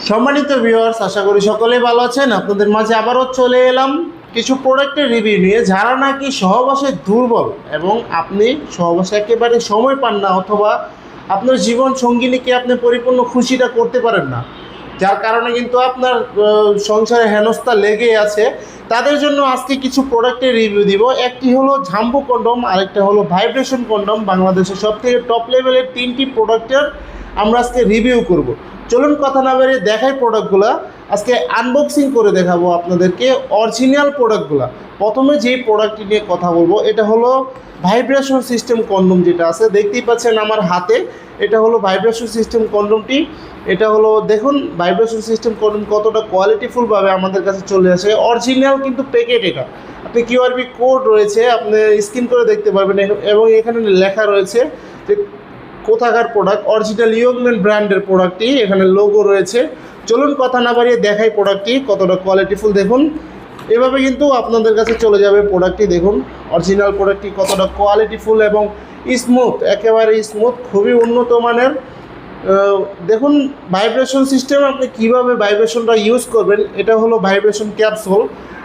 সম্মানিত ভিউয়ার্স, আশা করি সকলেই ভালো আছেন। আপনাদের মাঝে আবারও চলে এলাম কিছু প্রোডাক্টের রিভিউ নিয়ে, যারা নাকি সহবাসে দুর্বল এবং আপনি সহবাসে একেবারে সময় পান না, অথবা আপনার জীবন সঙ্গিনীকে আপনি পরিপূর্ণ খুশিটা করতে পারেন না, যার কারণে কিন্তু আপনার সংসারে হেনস্থা লেগেই আছে, তাদের জন্য আজকে কিছু প্রোডাক্টের রিভিউ দিব। একটি হলো ঝাম্বু কন্ডম, আরেকটা হলো ভাইব্রেশন কন্ডম। বাংলাদেশের সবথেকে টপ লেভেলের তিনটি প্রোডাক্টের আমরা আজকে রিভিউ করব। চলুন কথা না বেরিয়ে দেখাই প্রোডাক্টগুলো। আজকে আনবক্সিং করে দেখাবো আপনাদেরকে অরিজিনাল প্রোডাক্টগুলো। প্রথমে যেই প্রোডাক্টটি নিয়ে কথা বলবো, এটা হলো ভাইব্রেশন সিস্টেম কন্ডম। যেটা আছে দেখতেই পাচ্ছেন আমার হাতে, এটা হলো ভাইব্রেশন সিস্টেম কন্ডমটি। এটা হলো দেখুন ভাইব্রেশন সিস্টেম কন্ডম কতটা কোয়ালিটিফুলভাবে আমাদের কাছে চলে আসে। অরিজিনাল কিন্তু প্যাকেট, এটা আপনি কিউআরপি কোড রয়েছে, আপনি স্ক্যান করে দেখতে পারবেন, এবং এখানে লেখা রয়েছে যে কোথাকার প্রোডাক্ট। অরিজিনাল ইয়ংম্যান ব্র্যান্ডের প্রোডাক্টটি, এখানে লোগো রয়েছে। চলুন কথা না বাড়িয়ে দেখাই প্রোডাক্টটি কতটা কোয়ালিটিফুল। দেখুন এভাবে কিন্তু আপনাদের কাছে চলে যাবে প্রোডাক্টটি। দেখুন অরিজিনাল প্রোডাক্টটি কতটা কোয়ালিটিফুল এবং স্মুথ, একেবারে স্মুথ, খুবই উন্নত মানের। দেখুন ভাইব্রেশন সিস্টেম আপনি কিভাবে ভাইব্রেশনটা ইউজ করবেন। এটা হলো ভাইব্রেশন ক্যাপসুল।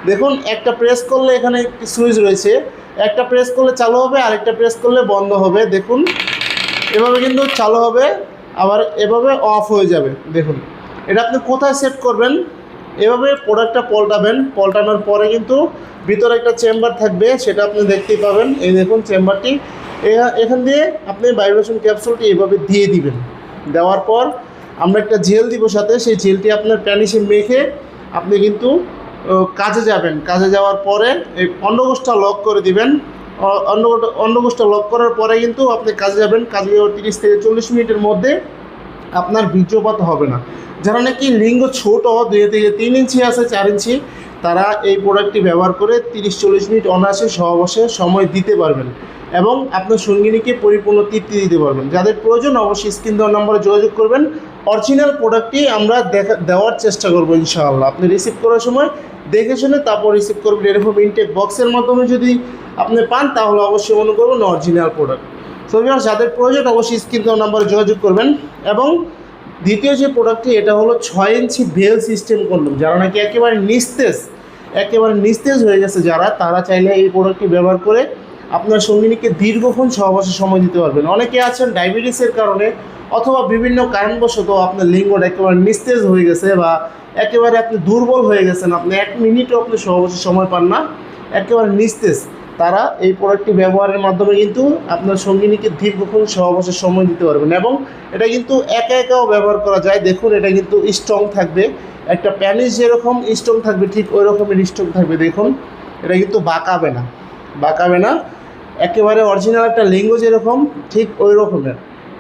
দেখুন একটা প্রেস করলে এখানে একটি সুইচ রয়েছে, একটা প্রেস করলে চালু হবে, আরেকটা প্রেস করলে বন্ধ হবে। দেখুন এভাবে কিন্তু চালু হবে, আবার এভাবে অফ হয়ে যাবে। দেখুন এটা আপনি কোথায় সেট করবেন, এভাবে প্রোডাক্টটা পল্টানোর পরে কিন্তু ভিতরে একটা চেম্বার থাকবে, সেটা আপনি দেখতেই পাবেন। এই দেখুন চেম্বারটি, এখান দিয়ে আপনি ভাইব্রেশন ক্যাপসুলটি এভাবে দিয়ে দিবেন। দেওয়ার পর আমরা একটা জেল দিব সাথে, সেই জেলটি আপনার প্যানিসে মেখে আপনি কিন্তু কাজে যাবেন। কাজে যাওয়ার পরে এই অন্ডকোষটা লক করে দিবেন। অন্ডকোষটা লক করার পরে কিন্তু আপনি কাজে যাবেন। কাজে যাওয়ার 30 থেকে 40 মিনিটের মধ্যে আপনার বীর্যপাত হবে না। যারা নাকি লিঙ্গ ছোট 2 থেকে 3 ইঞ্চি আছে, 4 ইঞ্চি, তারা এই প্রোডাক্টটি ব্যবহার করে 30-40 মিনিট অনায়াসে সহবাসে সময় দিতে পারবেন এবং আপনার সঙ্গিনীকে পরিপূর্ণ তৃপ্তি দিতে পারবেন। যাদের প্রয়োজন অবশ্যই স্ক্রিন দেওয়ার নম্বরে যোগাযোগ করবেন। অরিজিনাল প্রোডাক্টটি আমরা দেওয়ার চেষ্টা করবো ইনশাআল্লাহ। আপনি রিসিভ করার সময় দেখে শুনে তারপর রিসিভ করবেন। এরকম ইনটেক বক্সের মাধ্যমে যদি আপনি পান তাহলে অবশ্যই মনে করবেন অরিজিনাল প্রোডাক্ট। সো ভিউয়ার্স, যাদের প্রয়োজন অবশ্যই স্ক্রিন দেওয়ার নম্বরে যোগাযোগ করবেন। এবং দ্বিতীয় যে প্রোডাক্টটি, এটা হলো 6 ইঞ্চি বেল সিস্টেম কন্ডম। যারা নাকি একেবারে নিস্তেজ হয়ে গেছে, তারা চাইলে এই প্রোডাক্টটি ব্যবহার করে আপনার সঙ্গিনীকে দীর্ঘক্ষণ সহবাসে সময় দিতে পারবেন। অনেকে আছেন ডায়াবেটিসের কারণে অথবা বিভিন্ন কারণবশত আপনার লিঙ্গটা একেবারে নিস্তেজ হয়ে গেছে, বা একেবারে আপনি দুর্বল হয়ে গেছেন, আপনি 1 মিনিটও আপনি সহবাসে সময় পান না, একেবারে নিস্তেজ, তারা এই প্রোডাক্টটি ব্যবহারের মাধ্যমে কিন্তু আপনার সঙ্গিনীকে দীর্ঘক্ষণ সহবাসে সময় দিতে পারবেন। এবং এটা কিন্তু একাও ব্যবহার করা যায়। দেখুন এটা কিন্তু স্ট্রং থাকবে, একটা প্যানিস যেরকম স্ট্রং থাকবে ঠিক ওই রকমের স্ট্রং থাকবে। দেখুন এটা কিন্তু বাঁকাবে না, একেবারে অরিজিনাল একটা লিঙ্গ যেরকম ঠিক ওই রকমের।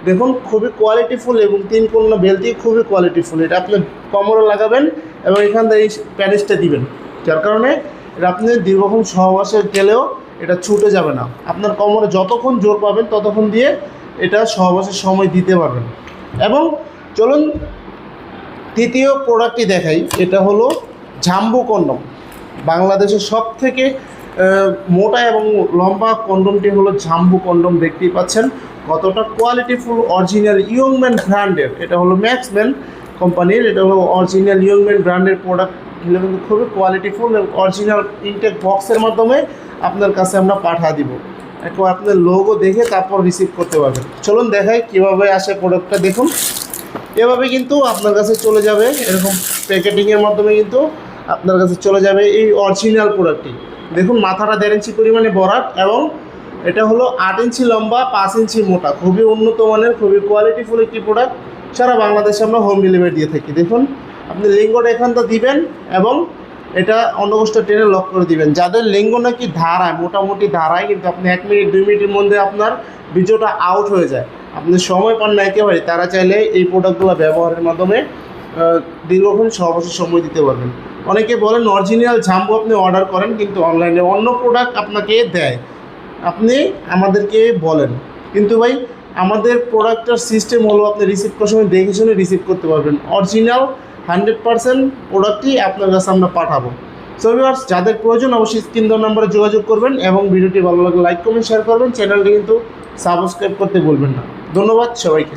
দেখুন খুবই কোয়ালিটিফুল এবং 3 কোণা বেলটি খুবই কোয়ালিটিফুল। এটা আপনি কোমরে লাগাবেন এবং এখান থেকে প্যানিসটা দিবেন, যার কারণে এটা আপনি দীর্ঘক্ষণ সহবাসে গেলেও এটা ছুটে যাবে না। আপনার কোমরে যতক্ষণ জোর পাবেন ততক্ষণ দিয়ে এটা সহবাসের সময় দিতে পারবেন। এবং চলুন তৃতীয় প্রোডাক্টটি দেখাই। এটা হলো ঝাম্বু কন্ডম। বাংলাদেশের সব থেকে মোটা এবং লম্বা কন্ডমটি হলো ঝাম্বু কন্ডম। দেখতেই পাচ্ছেন কতটা কোয়ালিটিফুল, অরিজিনাল ইয়ংম্যান ব্র্যান্ডের। এটা হলো ম্যাক্সম্যান কোম্পানির, এটা হলো অরিজিনাল ইয়ংম্যান ব্র্যান্ডের প্রোডাক্ট। এগুলো কিন্তু খুবই কোয়ালিটিফুল এবং অরিজিনাল ইনটেক বক্সের মাধ্যমে আপনার কাছে আমরা পাঠিয়ে দিব। একবার আপনার লোগো দেখে তারপর রিসিভ করতে পারবেন। চলুন দেখাই কীভাবে আসে প্রোডাক্টটা। দেখুন এভাবে কিন্তু আপনার কাছে চলে যাবে, এরকম প্যাকেটিংয়ের মাধ্যমে কিন্তু আপনার কাছে চলে যাবে এই অরিজিনাল প্রোডাক্টটি। দেখুন মাথাটা 1.5 ইঞ্চি পরিমাণে বরাট এবং এটা হলো 8 ইঞ্চি লম্বা, 5 ইঞ্চি মোটা, খুবই উন্নত মানের, খুবই কোয়ালিটিফুল একটি প্রোডাক্ট। সারা বাংলাদেশে আমরা হোম ডেলিভারি দিয়ে থাকি। দেখুন আপনি লিঙ্গটা এখানটা দিবেন এবং এটা অন্ডকোষটা টেনে লক করে দিবেন। যাদের লিঙ্গ নাকি ধারায়, মোটামুটি ধারায়, কিন্তু আপনি 1 মিনিট 2 মিনিটের মধ্যে আপনার বীর্যটা আউট হয়ে যায়, আপনি সময় পান না একেবারে, তারা চাইলে এই প্রোডাক্টগুলো ব্যবহারের মাধ্যমে দীর্ঘক্ষণ সহবাসে সময় দিতে পারবেন। অনেকে বলেন অরিজিনাল ঝাম্বু আপনি অর্ডার করেন কিন্তু অনলাইনে অন্য প্রোডাক্ট আপনাকে দেয়, আপনি আমাদেরকে বলেন, কিন্তু ভাই আমাদের প্রোডাক্টের সিস্টেম হলো আপনি রিসিভ করার সময় দেখে শুনে রিসিভ করতে পারবেন। অরিজিনাল 100% প্রোডাক্টই আপনার কাছে আমরা পাঠাবো। সো ভিউয়ার্স, যাদের প্রয়োজন অবশ্যই স্ক্রিন দেওয়া নম্বরে যোগাযোগ করবেন এবং ভিডিওটি ভালো লাগলে লাইক কমেন্ট শেয়ার করবেন। চ্যানেলটি কিন্তু সাবস্ক্রাইব করতে ভুলবেন না। ধন্যবাদ সবাইকে।